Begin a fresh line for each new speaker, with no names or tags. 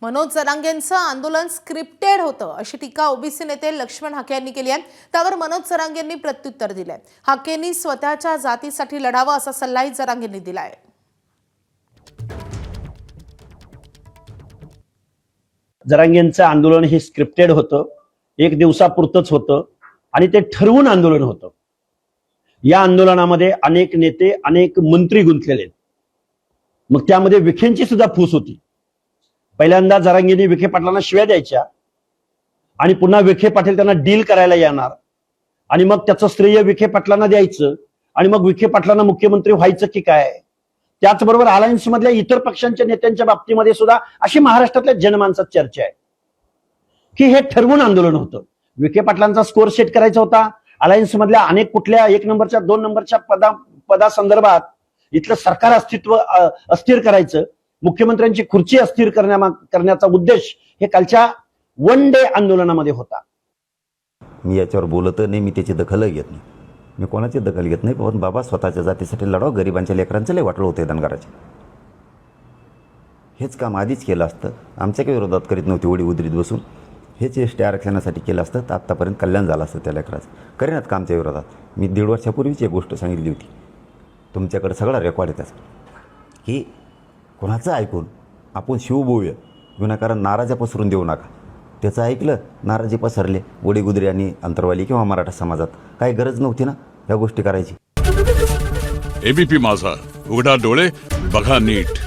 मनोज जरांगेंचं आंदोलन स्क्रिप्टेड होतं अशी टीका ओबीसी नेते लक्ष्मण हाके यांनी केली आहे। त्यावर मनोज जरांगेंनी प्रत्युत्तर दिलंय। हाकेंनी स्वतःच्या जातीसाठी लढावं असा सल्लाही जरांगेंनी दिलाय।
जरांगेंचं आंदोलन हे स्क्रिप्टेड होतं, एक दिवसापुरतंच होतं आणि ते ठरवून आंदोलन होतं। या आंदोलनामध्ये अनेक नेते अनेक मंत्री गुंतलेले, मग त्यामध्ये विखेंची सुद्धा फूस होती। पहिल्यांदा जरांगेंनी विखे पाटलांना शिव्या द्यायच्या आणि पुन्हा विखे पाटील त्यांना डील करायला येणार आणि मग त्याचं श्रेय विखे पाटलांना द्यायचं आणि मग विखे पाटलांना मुख्यमंत्री व्हायचं की काय। त्याचबरोबर अलायन्स मधल्या इतर पक्षांच्या नेत्यांच्या बाबतीमध्ये सुद्धा अशी महाराष्ट्रातल्या जनमानसात चर्चा आहे की हे ठरवून आंदोलन होतं। विखे पाटलांचा स्कोर सेट करायचा होता। अलायन्स मधल्या अनेक कुठल्या 1 नंबरच्या 2 नंबरच्या पदासंदर्भात इथलं सरकार अस्थिर करायचं, मुख्यमंत्र्यांची खुर्ची अस्थिर करण्याचा उद्देश हे कालच्या वन डे आंदोलनामध्ये होता।
मी याच्यावर बोलत नाही, मी त्याची दखल घेत नाही, मी कोणाची दखल घेत नाही। पण बाबा स्वतःच्या जातीसाठी लढावं, गरिबांच्या लेकरांचं लय वाटलं होतं धनगराचे। हेच काम आधीच केलं असतं, आमच्या काही विरोधात करीत नव्हती ओढी उद्रीत बसून। हेच एसटी आरक्षणासाठी केलं असतं तर आत्तापर्यंत कल्याण झालं असतं त्या लेकराचं। करेनात का आमच्या विरोधात? मी 1.5 वर्षापूर्वीच एक गोष्ट सांगितली होती, तुमच्याकडे सगळा रेकॉर्ड आहे त्याचा, की कोणाचं ऐकून आपण शिव बोलूया, विनाकारण नाराजी पसरून देऊ नका। त्याचं ऐकलं, नाराजी पसरले ओढी गुजरी आणि अंतरवाली किंवा मराठा समाजात। काही गरज नव्हती ना या गोष्टी करायची।
एबीपी माझा, उघडा डोळे बघा नीट।